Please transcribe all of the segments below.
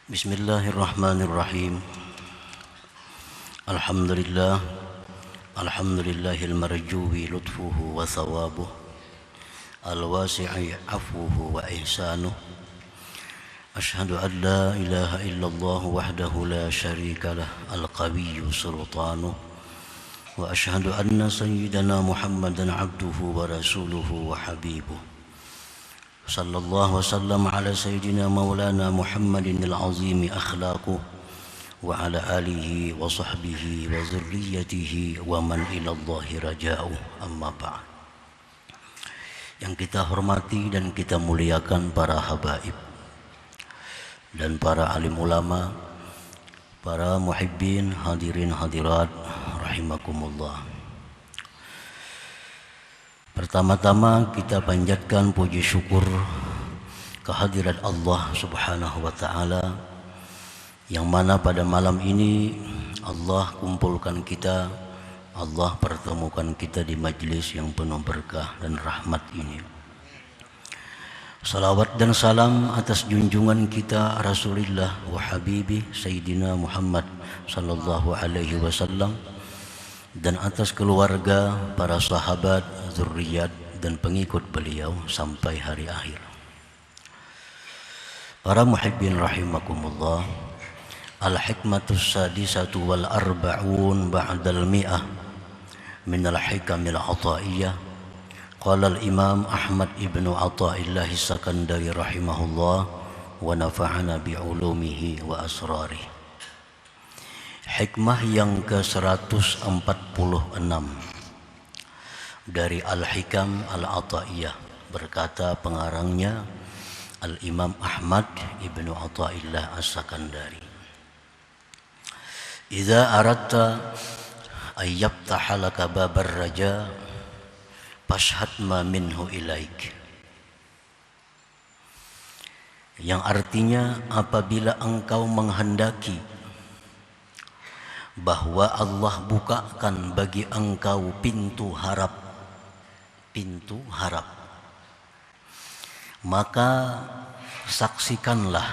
Bismillahirrahmanirrahim. Alhamdulillah. Alhamdulillahil marjuwi lutfuhu wa thawabuh, al-wasi'i afuhu wa ihsanuh. Ashhadu an la ilaha illallah wahdahu la syarika lah, al-qawiyyu sultanuh. Wa ashhadu anna sayyidana Muhammadan abduhu wa rasuluhu wa habibuh. Sallallahu wasallam ala sayyidina maulana Muhammadin al-azimi akhlaquh wa ala alihi wa sahbihi wa zurriyatihi wa man ilallahi raja'uh, amma ba'd. Yang kita hormati dan kita muliakan para habaib dan para alim ulama, para muhibbin, hadirin hadirat rahimakumullah. Pertama-tama kita panjatkan puji syukur kehadirat Allah Subhanahu wa ta'ala, yang mana pada malam ini Allah kumpulkan kita, Allah pertemukan kita di majlis yang penuh berkah dan rahmat ini. Salawat dan salam atas junjungan kita Rasulullah wa Habibih Sayyidina Muhammad sallallahu alaihi wasallam, dan atas keluarga, para sahabat, zurriyat dan pengikut beliau sampai hari akhir. Para muhibbin rahimakumullah, al-hikmatus sadisatu wal arba'un ba'dal mi'ah min al-hikamil ataiyah. Qala al-imam Ahmad ibnu Athaillah as-Sakandari rahimahullah wa nafa'ana bi'ulumihi wa asrarih. Hikmah yang ke-146 dari Al-Hikam Al-Ataiyah, berkata pengarangnya Al-Imam Ahmad ibnu Athaillah as-Sakandari. Idza aradta ayyaftaha laka babar raja fashhad ma minhu ilaik. Yang artinya, apabila engkau menghendaki bahwa Allah bukakan bagi engkau pintu harap, maka saksikanlah,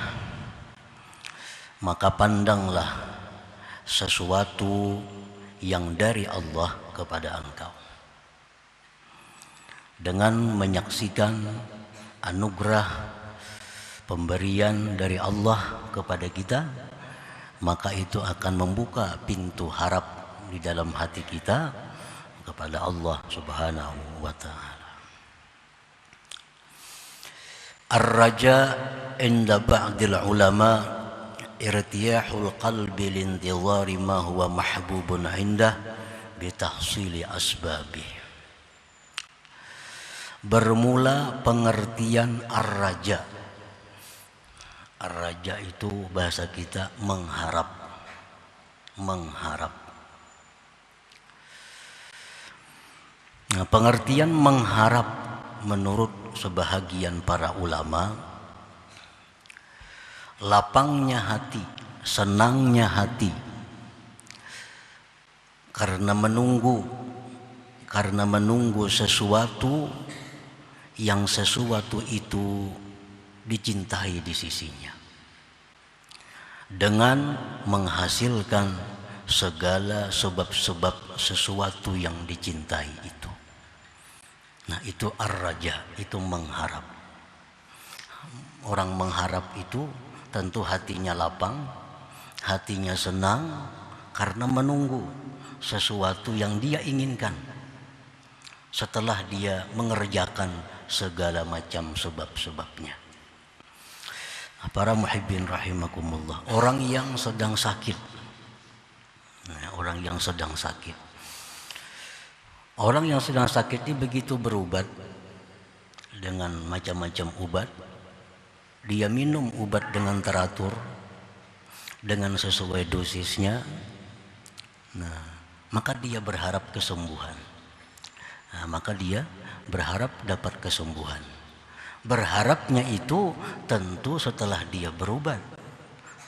maka pandanglah sesuatu yang dari Allah kepada engkau. Dengan menyaksikan anugerah pemberian dari Allah kepada kita, maka itu akan membuka pintu harap di dalam hati kita kepada Allah Subhanahu wa ta'ala. Ar-raja inda ba'dil ulama irtiyahul qalbi lintidhari ma huwa mahbubun indah bitahsili asbabih. Bermula pengertian ar-raja. Ar-raja itu bahasa kita mengharap. Nah, pengertian mengharap menurut sebahagian para ulama, lapangnya hati, senangnya hati karena menunggu sesuatu yang sesuatu itu dicintai di sisinya, dengan menghasilkan segala sebab-sebab sesuatu yang dicintai itu. Nah, itu ar-raja, itu mengharap. Orang mengharap itu tentu hatinya lapang, hatinya senang karena menunggu sesuatu yang dia inginkan setelah dia mengerjakan segala macam sebab-sebabnya. Para muhibbin rahimakumullah, orang yang sedang sakit, orang yang sedang sakit ini begitu berobat dengan macam-macam obat, dia minum obat dengan teratur, dengan sesuai dosisnya, maka dia berharap kesembuhan. Maka dia berharap dapat kesembuhan. Berharapnya itu tentu setelah dia berobat,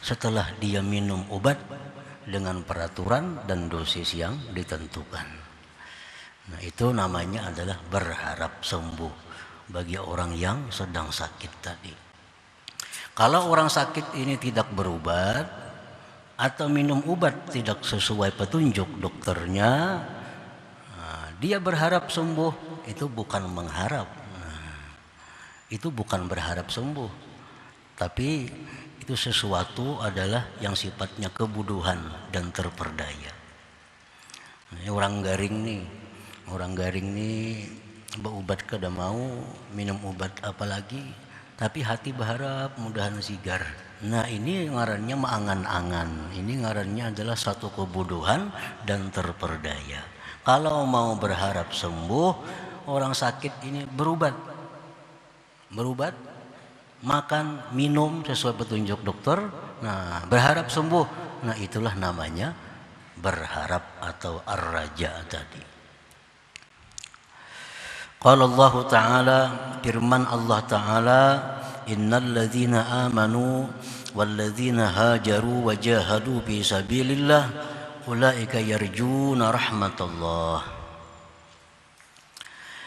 setelah dia minum obat dengan peraturan dan dosis yang ditentukan. Nah, itu namanya adalah berharap sembuh bagi orang yang sedang sakit tadi. Kalau orang sakit ini tidak berobat atau minum obat tidak sesuai petunjuk dokternya, dia berharap sembuh, itu bukan mengharap. Itu bukan berharap sembuh, tapi itu sesuatu adalah yang sifatnya kebodohan dan terperdaya. Ini orang garing nih berobat kada mau, minum obat apalagi, tapi hati berharap mudahan sigar. Nah ini ngarannya angan-angan, ini ngarannya adalah satu kebodohan dan terperdaya. Kalau mau berharap sembuh, orang sakit ini berobat, makan, minum sesuai petunjuk dokter, nah berharap sembuh. Nah itulah namanya berharap atau ar-raja tadi. Qala Allah Ta'ala, firman Allah Ta'ala, innal ladzina amanu wal ladzina hajaru wa jahadu fi sabilillah ulaika yarjuna rahmatullah.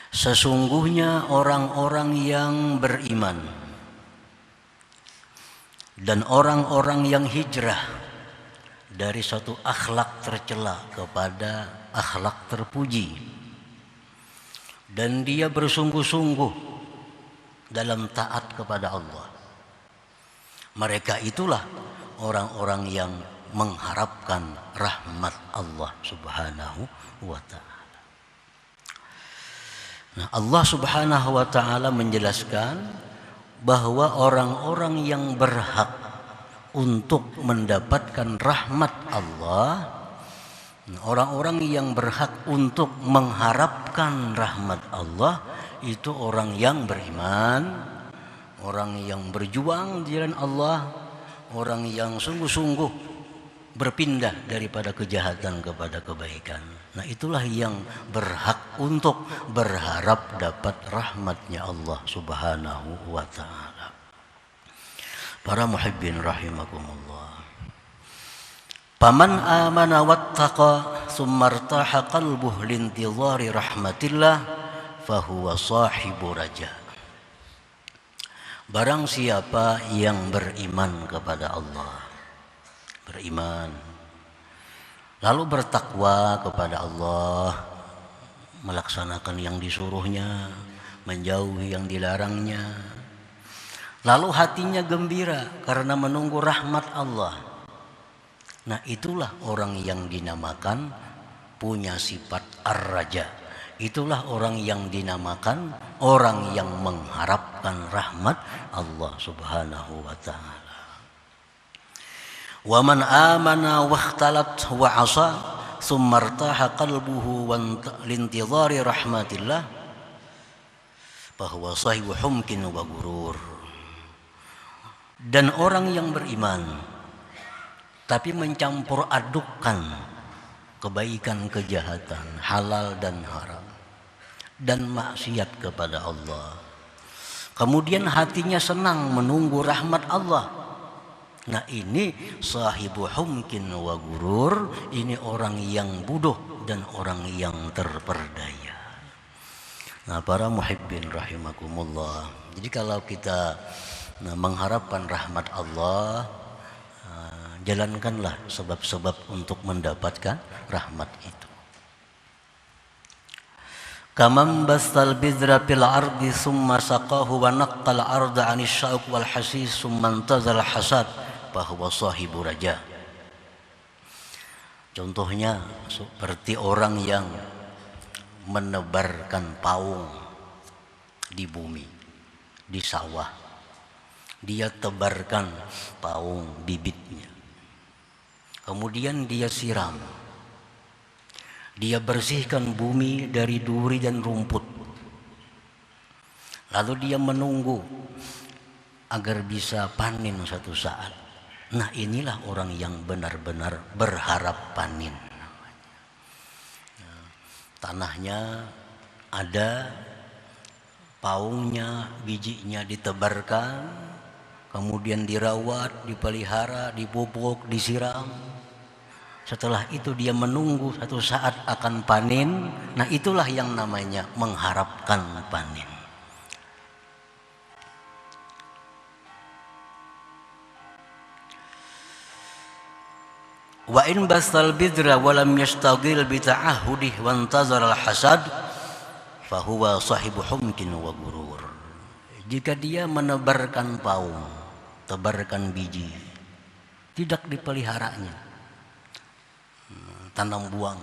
Sesungguhnya orang-orang yang beriman dan orang-orang yang hijrah dari suatu akhlak tercela kepada akhlak terpuji, dan dia bersungguh-sungguh dalam taat kepada Allah, mereka itulah orang-orang yang mengharapkan rahmat Allah Subhanahu wa Ta'ala. Nah, Allah Subhanahu wa Ta'ala menjelaskan bahwa orang-orang yang berhak untuk mendapatkan rahmat Allah, orang-orang yang berhak untuk mengharapkan rahmat Allah, itu orang yang beriman, orang yang berjuang di jalan Allah, orang yang sungguh-sungguh berpindah daripada kejahatan kepada kebaikan. Nah itulah yang berhak untuk berharap dapat rahmatnya Allah Subhanahu wa Ta'ala. Para muhibbin rahimakumullah. Paman amana wattaqa summa irtaha qalbuhu lintidhari rahmatillah fahuwa sahibu raja. Barang siapa yang beriman kepada Allah, beriman lalu bertakwa kepada Allah, melaksanakan yang disuruhnya, menjauhi yang dilarangnya, lalu hatinya gembira karena menunggu rahmat Allah. Nah itulah orang yang dinamakan punya sifat ar-raja. Itulah orang yang dinamakan orang yang mengharapkan rahmat Allah Subhanahu wa Ta'ala. Wa man amana wa ikhtalat wa asa summa irtaha qalbuhu lintidhari rahmatillah bahwa sahibu humkin wa gurur. Dan orang yang beriman tapi mencampur adukkan kebaikan kejahatan, halal dan haram, dan maksiat kepada Allah, kemudian hatinya senang menunggu rahmat Allah. Nah ini sahibu humkin wa gurur, ini orang yang bodoh dan orang yang terperdaya. Nah para muhibbin rahimakumullah, jadi kalau kita mengharapkan rahmat Allah, jalankanlah sebab-sebab untuk mendapatkan rahmat itu. Kamam bastal bidra fil ardi summa saqahu wa naqqal arda 'anil syauq wal hasis summa intazal hasad bahwa sahibu raja. Contohnya seperti orang yang menebarkan paung di bumi, di sawah. Dia tebarkan paung bibitnya, kemudian dia siram, dia bersihkan bumi dari duri dan rumput, lalu dia menunggu agar bisa panen suatu saat. Nah inilah orang yang benar-benar berharap panen. Tanahnya ada, paungnya, bijinya ditebarkan, kemudian dirawat, dipelihara, dipupuk, disiram. Setelah itu dia menunggu satu saat akan panen. Nah itulah yang namanya mengharapkan panen. Wa in basal bidra wa lam yashtagil bi ta'ahudih wa intazara al-hasad fahuwa sahibu humkin wa gurur. Jika dia menebarkan paung, tebarkan biji, tidak dipeliharanya, tanam buang,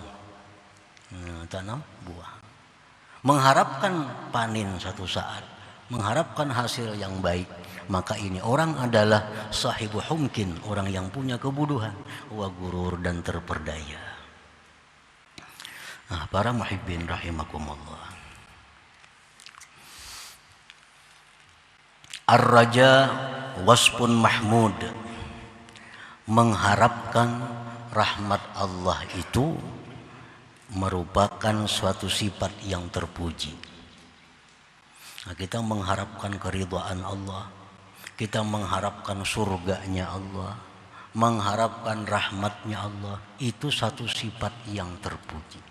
mengharapkan panen satu saat, mengharapkan hasil yang baik, maka ini orang adalah sahibu humkin, orang yang punya kebodohan, wa gurur, dan terperdaya. Nah, para muhibbin rahimakumullah, ar-raja wasfun mahmud, mengharapkan rahmat Allah itu merupakan suatu sifat yang terpuji. Nah, kita mengharapkan keridhaan Allah, kita mengharapkan surganya Allah, mengharapkan rahmatnya Allah, itu satu sifat yang terpuji.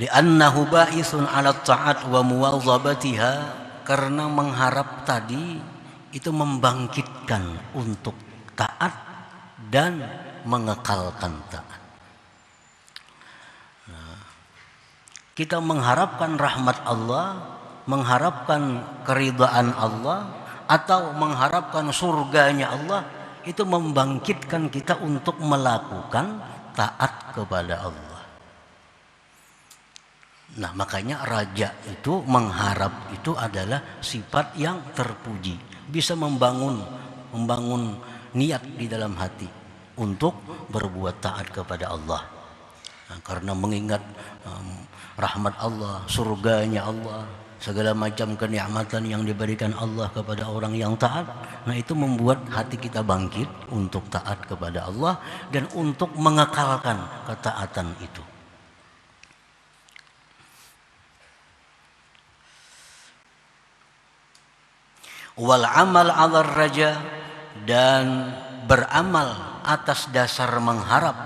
Li'annahu ba'isun 'ala ta'at wa muwazabatiha, karena mengharap tadi itu membangkitkan untuk taat dan mengekalkan taat. Kita mengharapkan rahmat Allah, mengharapkan keridhaan Allah, atau mengharapkan surganya Allah, itu membangkitkan kita untuk melakukan taat kepada Allah. Nah, makanya raja itu mengharap itu adalah sifat yang terpuji, bisa membangun niat di dalam hati untuk berbuat taat kepada Allah. Nah, karena mengingat rahmat Allah, surganya Allah, segala macam kenikmatan yang diberikan Allah kepada orang yang taat, nah itu membuat hati kita bangkit untuk taat kepada Allah dan untuk mengekalkan ketaatan itu. Wal amal 'ala raja, dan beramal atas dasar mengharap,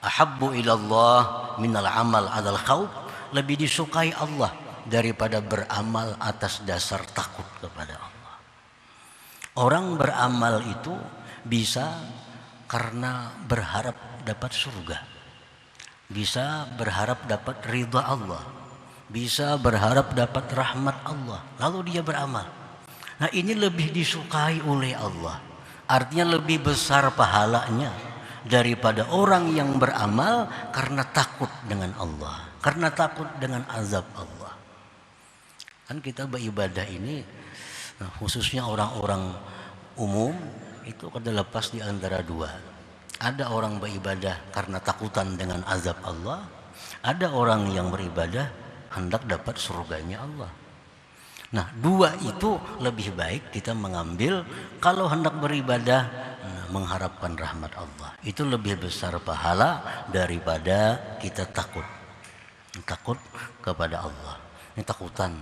ahabbu ilallah minal amal 'alal khauf, lebih disukai Allah daripada beramal atas dasar takut kepada Allah. Orang beramal itu bisa karena berharap dapat surga, bisa berharap dapat ridha Allah, bisa berharap dapat rahmat Allah, lalu dia beramal. Nah, ini lebih disukai oleh Allah, artinya lebih besar pahalanya daripada orang yang beramal karena takut dengan Allah, karena takut dengan azab Allah. Kan kita beribadah ini, nah, khususnya orang-orang umum itu kada lepas di antara dua. Ada orang beribadah karena takutan dengan azab Allah, ada orang yang beribadah hendak dapat surganya Allah. Nah, dua itu lebih baik kita mengambil kalau hendak beribadah mengharapkan rahmat Allah. Itu lebih besar pahala daripada kita takut kepada Allah. Ini takutan.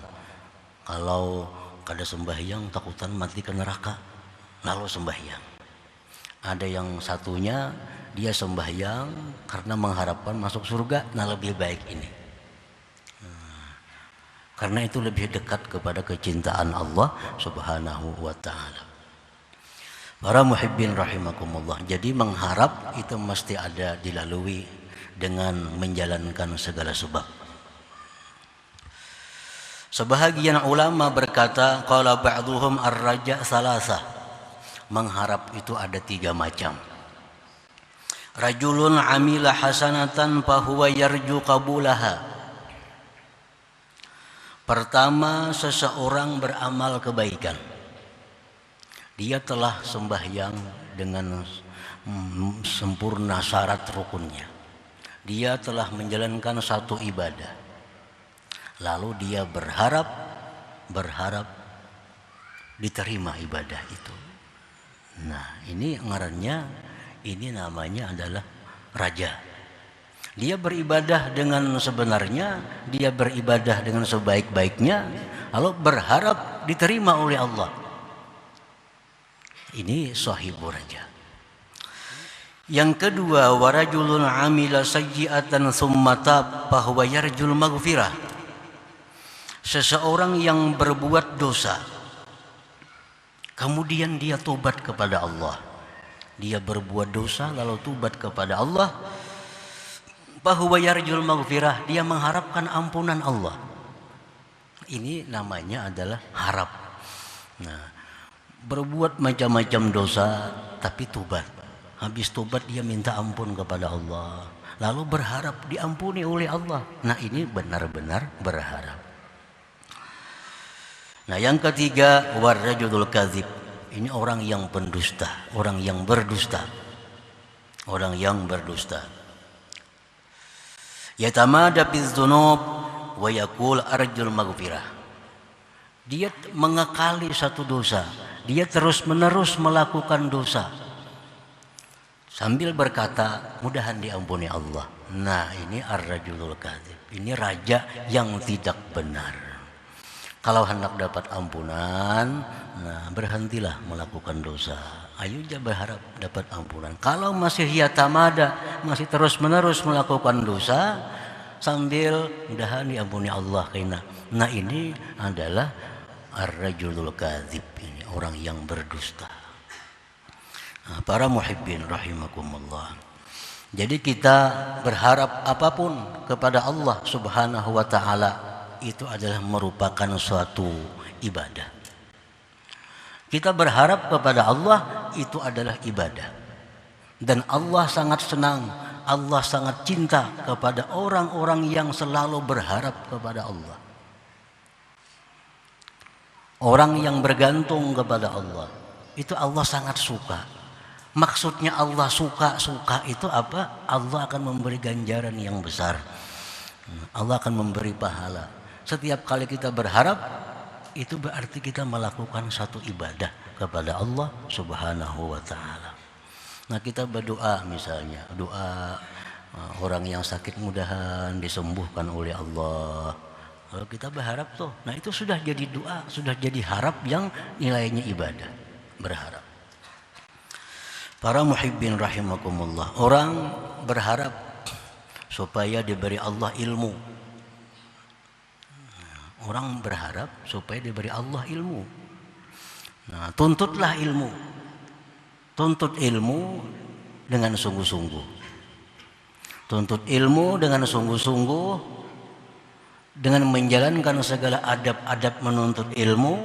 Kalau kada sembahyang, takutan mati ke neraka, lalu sembahyang. Ada yang satunya dia sembahyang karena mengharapkan masuk surga, nah lebih baik ini. Karena itu lebih dekat kepada kecintaan Allah Subhanahu wa ta'ala. Para muhibbin rahimakumullah, jadi mengharap itu mesti ada dilalui dengan menjalankan segala sebab. Sebahagian ulama berkata, qala ba'duhum ar-raja salasah, mengharap itu ada 3 macam. Rajulun amila hasanatan fahuwa yarju qabulaha. Pertama, seseorang beramal kebaikan. Dia telah sembahyang dengan sempurna syarat rukunnya. Dia telah menjalankan satu ibadah. Lalu dia berharap diterima ibadah itu. Nah, ini ngarannya, ini namanya adalah raja. Dia beribadah dengan sebenarnya, dia beribadah dengan sebaik-baiknya, lalu berharap diterima oleh Allah. Ini sahibu raja. Yang kedua, warajulun amila sayyi'atan tsumma tab fa huwa yarjul maghfirah. Seseorang yang berbuat dosa, kemudian dia tobat kepada Allah, dia berbuat dosa lalu tobat kepada Allah, fahuwa yarjul maghfirah, dia mengharapkan ampunan Allah. Ini namanya adalah harap. Nah, berbuat macam-macam dosa tapi tobat. Habis tobat dia minta ampun kepada Allah, lalu berharap diampuni oleh Allah. Nah, ini benar-benar berharap. Nah, yang ketiga, warrajulul kadzib. Ini orang yang pendusta, orang yang berdusta. Orang yang berdusta. Yatamada bidzunub wa yaqul arjul maghfirah. Dia mengekali satu dosa, dia terus-menerus melakukan dosa sambil berkata mudahan diampuni Allah. Nah, ini ar-rajulul kadzib. Ini raja yang tidak benar. Kalau hendak dapat ampunan, nah berhentilah melakukan dosa. Ayo aja berharap dapat ampunan. Kalau masih yatamada, masih terus-menerus melakukan dosa sambil mudahan diampuni Allah kena. Nah, ini adalah ar-rajulul kadzib, ini orang yang berdusta. Nah, para muhibbin rahimakumullah. Jadi kita berharap apapun kepada Allah Subhanahu wa taala itu adalah merupakan suatu ibadah. Kita berharap kepada Allah itu adalah ibadah. Dan Allah sangat senang, Allah sangat cinta kepada orang-orang yang selalu berharap kepada Allah. Orang yang bergantung kepada Allah, itu Allah sangat suka. Maksudnya Allah suka itu apa? Allah akan memberi ganjaran yang besar. Allah akan memberi pahala. Setiap kali kita berharap, itu berarti kita melakukan satu ibadah kepada Allah Subhanahu wa taala. Nah, kita berdoa misalnya, doa orang yang sakit mudahan disembuhkan oleh Allah. Kalau kita berharap tuh, nah itu sudah jadi doa, sudah jadi harap yang nilainya ibadah, berharap. Para muhibbin rahimakumullah, orang berharap supaya diberi Allah ilmu. Orang berharap supaya diberi Allah ilmu. Nah, tuntutlah ilmu. Tuntut ilmu dengan sungguh-sungguh. Tuntut ilmu dengan sungguh-sungguh, dengan menjalankan segala adab-adab menuntut ilmu.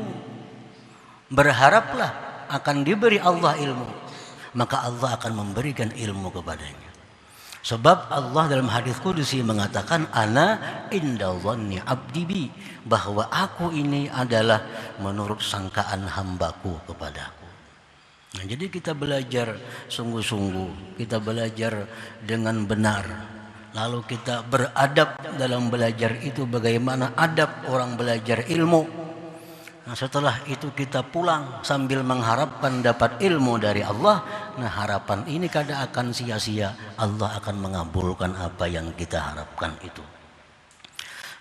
Berharaplah akan diberi Allah ilmu, maka Allah akan memberikan ilmu kepadanya. Sebab Allah dalam hadis qudsi mengatakan ana inda dhanni abdi bi, bahwa aku ini adalah menurut sangkaan hambaku kepadaku. Nah, jadi kita belajar sungguh-sungguh, kita belajar dengan benar, lalu kita beradab dalam belajar itu bagaimana adab orang belajar ilmu. Nah, setelah itu kita pulang sambil mengharapkan dapat ilmu dari Allah. Nah, harapan ini kadang akan sia-sia. Allah akan mengabulkan apa yang kita harapkan itu.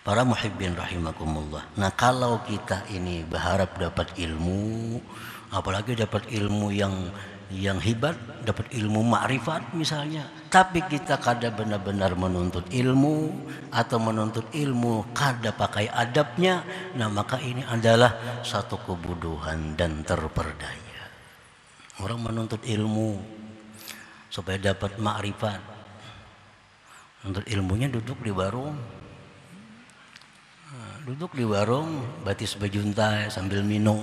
Para muhibbin rahimakumullah. Nah, kalau kita ini berharap dapat ilmu, apalagi dapat ilmu yang hebat, dapat ilmu ma'rifat misalnya, tapi kita kada benar-benar menuntut ilmu atau menuntut ilmu kada pakai adabnya, nah maka ini adalah satu kebodohan dan terperdaya. Orang menuntut ilmu supaya dapat ma'rifat, menuntut ilmunya duduk di warung, batis bejuntai sambil minum,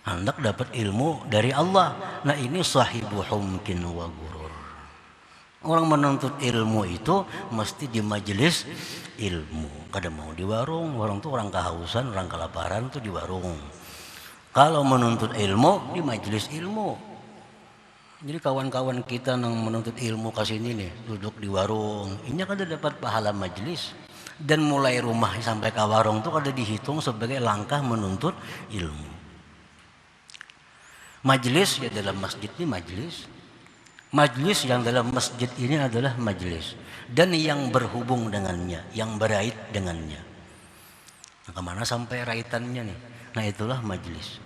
hendak dapat ilmu dari Allah. Nah, ini sahibu humkin wa gurur. Orang menuntut ilmu itu mesti di majelis ilmu. Kadang mau di warung tuh orang kehausan, orang kelaparan tuh di warung. Kalau menuntut ilmu di majelis ilmu. Jadi kawan-kawan kita yang menuntut ilmu kasini nih, duduk di warung, ini kan dapat pahala majelis. Dan mulai rumah sampai ke warung tuh kada dihitung sebagai langkah menuntut ilmu. Majelis ya dalam masjid ini majelis. Majelis yang dalam masjid ini adalah majelis. Dan yang berhubung dengannya, yang berait dengannya. Nah, kemana sampai raitannya nih? Nah, itulah majelis.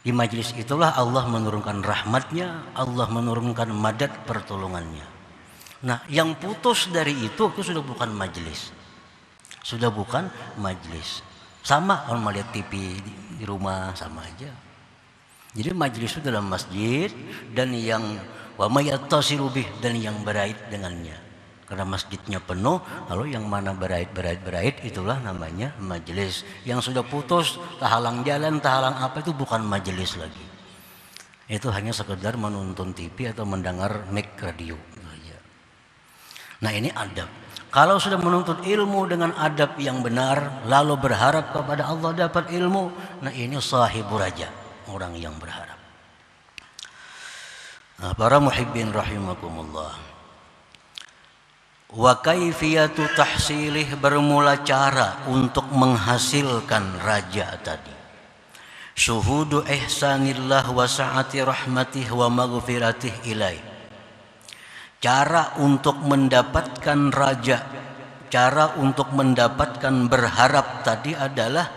Di majelis itulah Allah menurunkan rahmatnya, Allah menurunkan madad pertolongannya. Nah, yang putus dari itu sudah bukan majelis. Sudah bukan majelis. Sama orang melihat TV di rumah sama aja. Jadi majelis itu dalam masjid dan yang wa may yattasilu bih dan yang berait dengannya. Karena masjidnya penuh, lalu yang mana berait itulah namanya majelis. Yang sudah putus, tahalang jalan, tahalang apa itu bukan majelis lagi. Itu hanya sekedar menonton TV atau mendengar mic radio. Nah ini adab. Kalau sudah menuntut ilmu dengan adab yang benar, lalu berharap kepada Allah dapat ilmu, nah ini sahibu raja, orang yang berharap. Nah, para muhibbin rahimakumullah. Wa kaifiyatu tahsilih, bermula cara untuk menghasilkan raja tadi. Syuhudu ihsanillah wa sa'ati rahmatih wa maghfiratih ilaih. Cara untuk mendapatkan raja, cara untuk mendapatkan berharap tadi adalah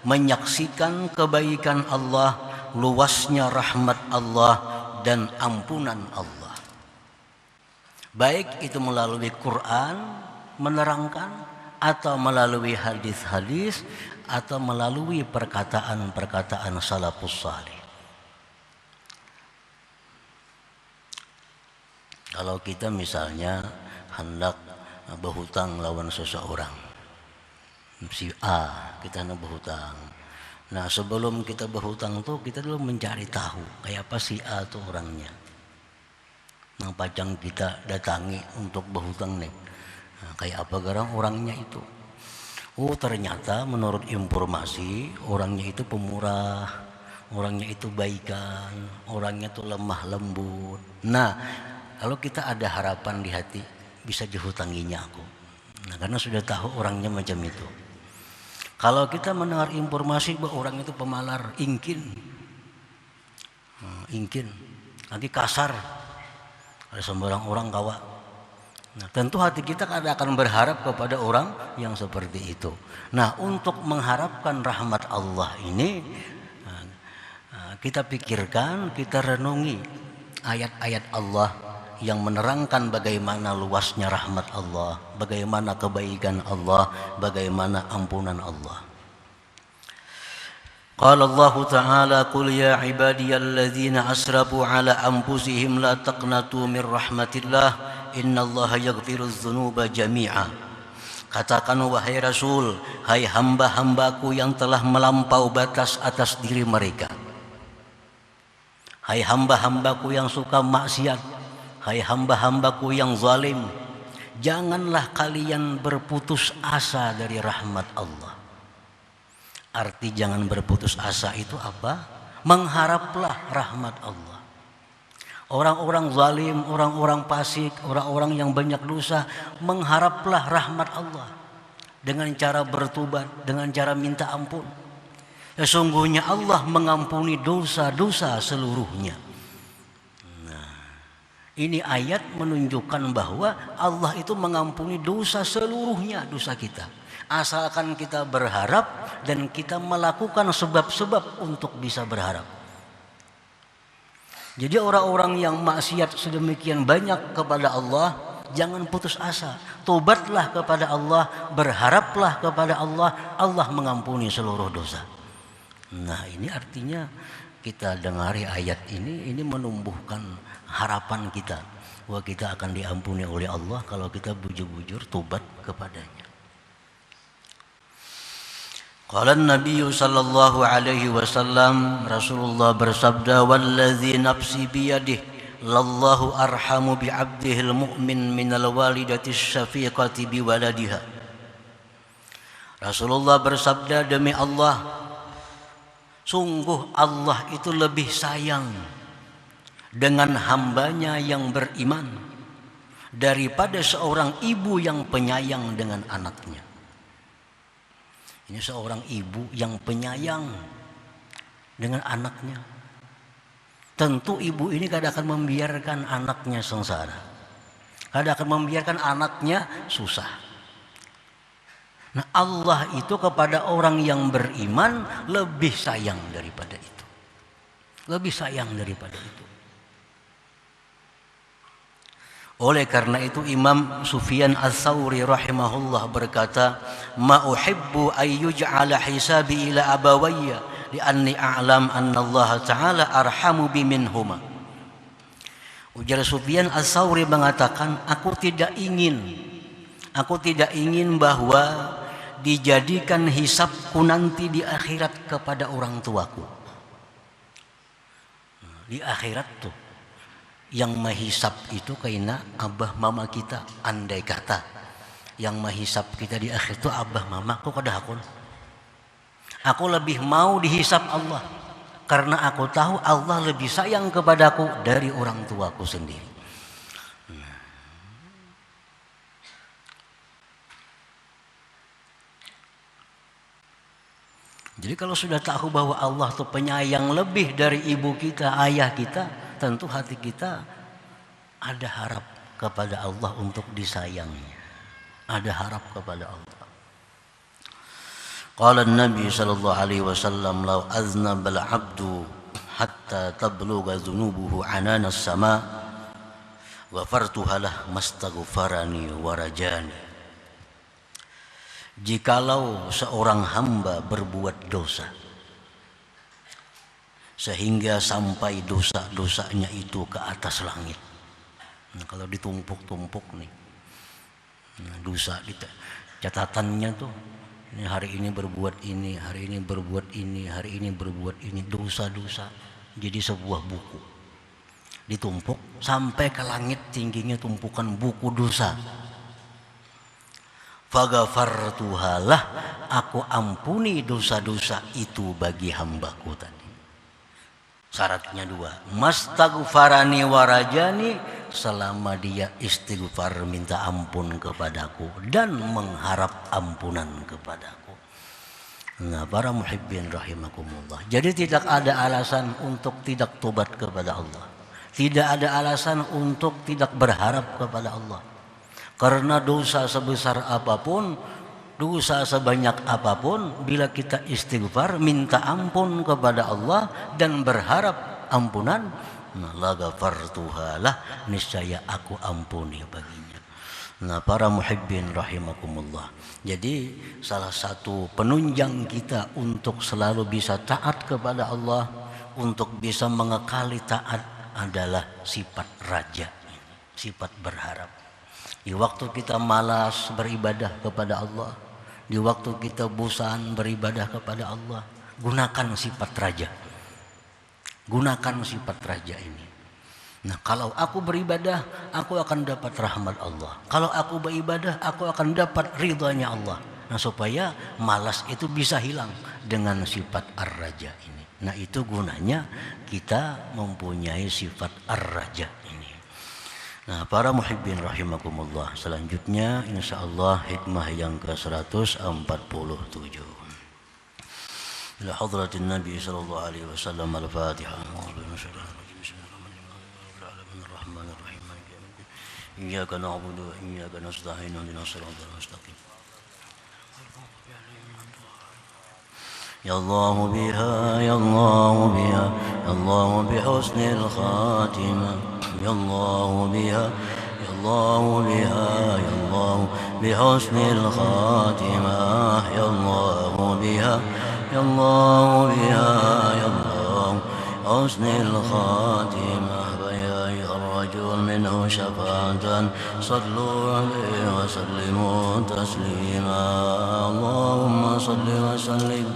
menyaksikan kebaikan Allah, luasnya rahmat Allah dan ampunan Allah. Baik itu melalui Quran menerangkan, atau melalui hadis-hadis, atau melalui perkataan-perkataan salafus salih. Kalau kita misalnya hendak berhutang lawan seseorang, si A, kita hendak berhutang. Nah sebelum kita berhutang tuh kita dulu mencari tahu kayak apa si A tuh orangnya. Nah pajang kita datangi untuk berhutang nih, nah, kayak apa garang orangnya itu. Oh ternyata menurut informasi orangnya itu pemurah, orangnya itu baikan, orangnya tuh lemah lembut. Nah kalau kita ada harapan di hati, bisa dihutanginya aku. Nah, karena sudah tahu orangnya macam itu. Kalau kita mendengar informasi bahwa orang itu pemalar, ingkin, nanti kasar, ada sembarang orang kawa. Nah, tentu hati kita akan berharap kepada orang yang seperti itu. Nah, untuk mengharapkan rahmat Allah ini, kita pikirkan, kita renungi ayat-ayat Allah yang menerangkan bagaimana luasnya rahmat Allah, bagaimana kebaikan Allah, bagaimana ampunan Allah. Qala Allah Ta'ala, qul ya ibadiyalladzina asrafu ala anfusihim la taqnatu min rahmatillah innallaha yaghfirudz dzunuba jami'a. Katakan wahai Rasul, hai hamba-hambaku yang telah melampau batas atas diri mereka. Hai hamba-hambaku yang suka maksiat, hai hamba-hambaku yang zalim, janganlah kalian berputus asa dari rahmat Allah. Arti jangan berputus asa itu apa? Mengharaplah rahmat Allah. Orang-orang zalim, orang-orang fasik, orang-orang yang banyak dosa, mengharaplah rahmat Allah dengan cara bertobat, dengan cara minta ampun. Sesungguhnya Allah mengampuni dosa-dosa seluruhnya. Ini ayat menunjukkan bahwa Allah itu mengampuni dosa seluruhnya, dosa kita. Asalkan kita berharap dan kita melakukan sebab-sebab untuk bisa berharap. Jadi orang-orang yang maksiat sedemikian banyak kepada Allah, jangan putus asa. Tobatlah kepada Allah, berharaplah kepada Allah, Allah mengampuni seluruh dosa. Nah ini artinya kita dengari ayat ini menumbuhkan harapan kita bahwa kita akan diampuni oleh Allah kalau kita bujur-bujur tobat kepadanya. Qala Nabi sallallahu alaihi wasallam, Rasulullah bersabda, wallazi nafsi biyadihi lallahu arhamu bi 'abdihil mu'min minal walidati syafiqati bi waladiha. Rasulullah bersabda, demi Allah, sungguh Allah itu lebih sayang dengan hambanya yang beriman daripada seorang ibu yang penyayang dengan anaknya. Ini seorang ibu yang penyayang dengan anaknya. Tentu ibu ini kadang akan membiarkan anaknya sengsara, kadang akan membiarkan anaknya susah. Nah Allah itu kepada orang yang beriman lebih sayang daripada itu, lebih sayang daripada itu. Oleh karena itu Imam Sufyan Ats-Tsauri rahimahullah berkata, ma uhibbu ay yuj'ala hisabi ila abawayya li'anni a'lam anna Allah Ta'ala arhamu bi minhuma. Ujar Sufyan Ats-Tsauri mengatakan, aku tidak ingin bahwa dijadikan hisabku nanti di akhirat kepada orang tuaku. Di akhirat tuh yang menghisab itu kaina abah mama kita, andai kata yang menghisab kita di akhir itu abah mama, kok kada aku lebih mau dihisab Allah, karena aku tahu Allah lebih sayang kepadaku dari orang tuaku sendiri. Jadi kalau sudah tahu bahwa Allah itu penyayang lebih dari ibu kita, ayah kita, tentu hati kita ada harap kepada Allah untuk disayangnya. Ada harap kepada Allah. Qala Nabi sallallahu alaihi wasallam, "Law aznaba al-'abdu hatta tablugha dhunubuhu 'anana as-sama' ghafartuha lah mastaghfarani wa rajani." Jikalau seorang hamba berbuat dosa sehingga sampai dosa-dosanya itu ke atas langit. Nah, kalau ditumpuk-tumpuk nih, dosa catatannya tuh, ini hari ini berbuat ini, hari ini berbuat ini, hari ini berbuat ini, dosa-dosa jadi sebuah buku. Ditumpuk sampai ke langit tingginya tumpukan buku dosa. Faghafartuhalah, aku ampuni dosa-dosa itu bagi hambaku tadi. Syaratnya dua, mastaghfarani warajani, selama dia istighfar minta ampun kepadaku dan mengharap ampunan kepadaku. Nah, para muhibbin rahimakumullah, jadi tidak ada alasan untuk tidak tobat kepada Allah, tidak ada alasan untuk tidak berharap kepada Allah. Karena dosa sebesar apapun, dosa sebanyak apapun, bila kita istighfar, minta ampun kepada Allah dan berharap ampunan, la ghafartuhalah, niscaya aku ampuni baginya. Nah, para muhibbin rahimakumullah, jadi salah satu penunjang kita untuk selalu bisa taat kepada Allah, untuk bisa mengekali taat adalah sifat raja, sifat berharap. Di waktu kita malas beribadah kepada Allah, di waktu kita bosan beribadah kepada Allah, gunakan sifat raja. Gunakan sifat raja ini. Nah, kalau aku beribadah, aku akan dapat rahmat Allah. Kalau aku beribadah, aku akan dapat ridhanya Allah. Nah, supaya malas itu bisa hilang dengan sifat ar-raja ini. Nah, itu gunanya kita mempunyai sifat ar-raja ini. Nah, para muhibbin rahimakumullah, selanjutnya insyaallah hikmah yang ke-147. Ila hadratin Nabi sallallahu alaihi wasallam, al-Fatihah. Iyyaka na'budu wa iyyaka nasta'in, ihdinas siratal mustaqim. Ya Allah biha, ya Allah biha, ya Allah bihusnil khatimah. Ya Allah biha, ya Allah biha, ya Allah bihusnil khatimah. Ya Allah biha, ya Allah biha, ya Allah bihusnil khatimah. Ya الرجل منه شفاعة صلوا عليه وسلموا تسليما. اللهم صل وسلم